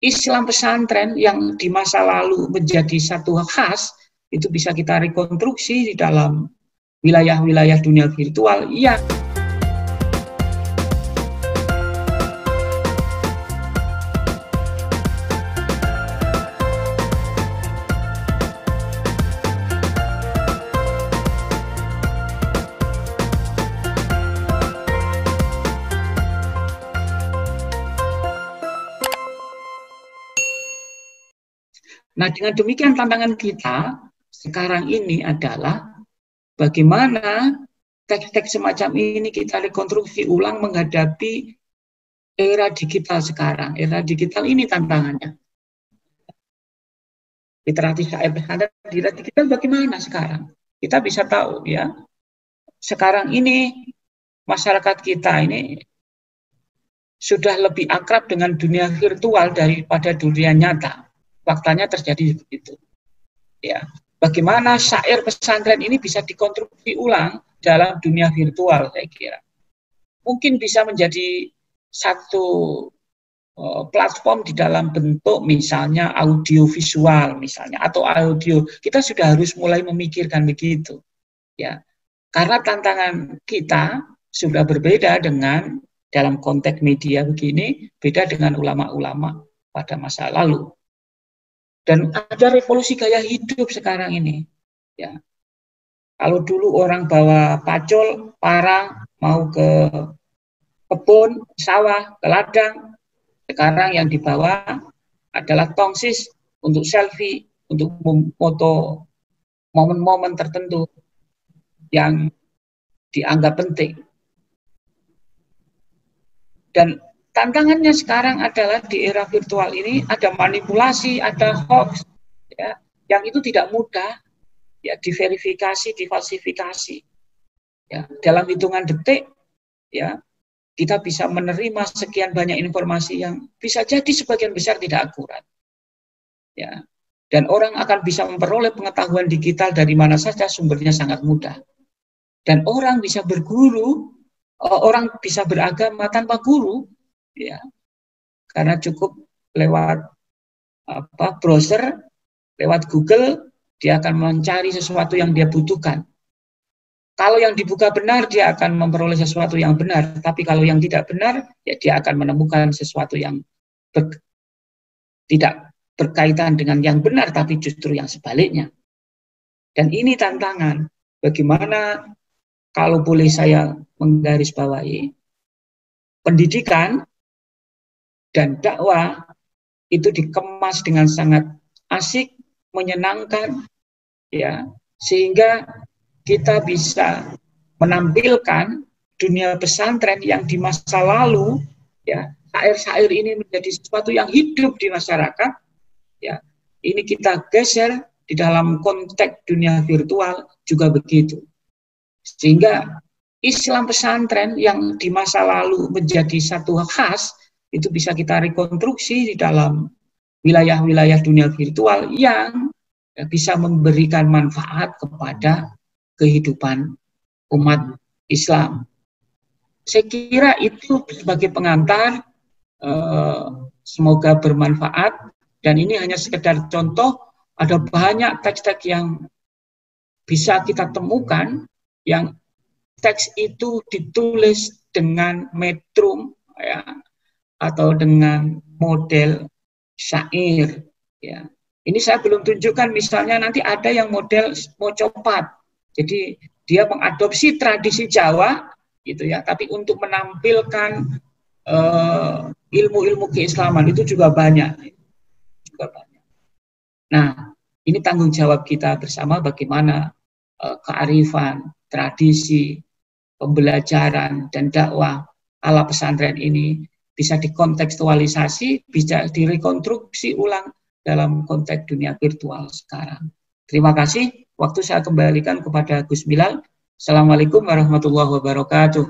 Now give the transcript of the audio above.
Islam pesantren yang di masa lalu menjadi satu khas, itu bisa kita rekonstruksi di dalam wilayah-wilayah dunia virtual. Iya. Nah, dengan demikian tantangan kita sekarang ini adalah bagaimana teks-teks semacam ini kita rekonstruksi ulang menghadapi era digital sekarang. Era digital ini tantangannya. Literasi syair pesantren di era digital bagaimana sekarang? Kita bisa tahu ya, sekarang ini masyarakat kita ini sudah lebih akrab dengan dunia virtual daripada dunia nyata. Faktanya terjadi begitu. Ya, bagaimana syair pesantren ini bisa dikonstruksi ulang dalam dunia virtual, saya kira. Mungkin bisa menjadi satu platform di dalam bentuk misalnya audio visual misalnya atau audio. Kita sudah harus mulai memikirkan begitu. Ya. Karena tantangan kita sudah berbeda dengan dalam konteks media begini, beda dengan ulama-ulama pada masa lalu. Dan ada revolusi gaya hidup sekarang ini. Ya. Kalau dulu orang bawa pacul, parang, mau ke kebun, sawah, ke ladang, sekarang yang dibawa adalah tongsis untuk selfie, untuk foto momen-momen tertentu yang dianggap penting. Dan tantangannya sekarang adalah di era virtual ini ada manipulasi, ada hoax, ya, yang itu tidak mudah ya diverifikasi, difalsifikasi. Ya, dalam hitungan detik, ya kita bisa menerima sekian banyak informasi yang bisa jadi sebagian besar tidak akurat. Ya, dan orang akan bisa memperoleh pengetahuan digital dari mana saja, sumbernya sangat mudah. Dan orang bisa berguru, orang bisa beragama tanpa guru. Ya, karena cukup lewat browser, lewat Google, dia akan mencari sesuatu yang dia butuhkan. Kalau yang dibuka benar, dia akan memperoleh sesuatu yang benar. Tapi kalau yang tidak benar, ya dia akan menemukan sesuatu yang tidak berkaitan dengan yang benar, tapi justru yang sebaliknya. Dan ini tantangan. Bagaimana, kalau boleh saya menggarisbawahi, pendidikan dan dakwah itu dikemas dengan sangat asik, menyenangkan, ya, sehingga kita bisa menampilkan dunia pesantren yang di masa lalu, ya, syair-syair ini menjadi sesuatu yang hidup di masyarakat, ya. Ini kita geser di dalam konteks dunia virtual juga begitu, sehingga Islam pesantren yang di masa lalu menjadi satu khas itu bisa kita rekonstruksi di dalam wilayah-wilayah dunia virtual yang bisa memberikan manfaat kepada kehidupan umat Islam. Saya kira itu sebagai pengantar, semoga bermanfaat, dan ini hanya sekedar contoh, ada banyak teks-teks yang bisa kita temukan, yang teks itu ditulis dengan metrum, ya, atau dengan model syair. Ya. Ini saya belum tunjukkan, misalnya nanti ada yang model mocopat. Jadi dia mengadopsi tradisi Jawa, gitu ya. Tapi untuk menampilkan ilmu-ilmu keislaman itu juga banyak. Nah, ini tanggung jawab kita bersama bagaimana kearifan, tradisi, pembelajaran dan dakwah ala pesantren ini bisa dikontekstualisasi, bisa direkonstruksi ulang dalam konteks dunia virtual sekarang. Terima kasih. Waktu saya kembalikan kepada Gus Bilal. Assalamualaikum warahmatullahi wabarakatuh.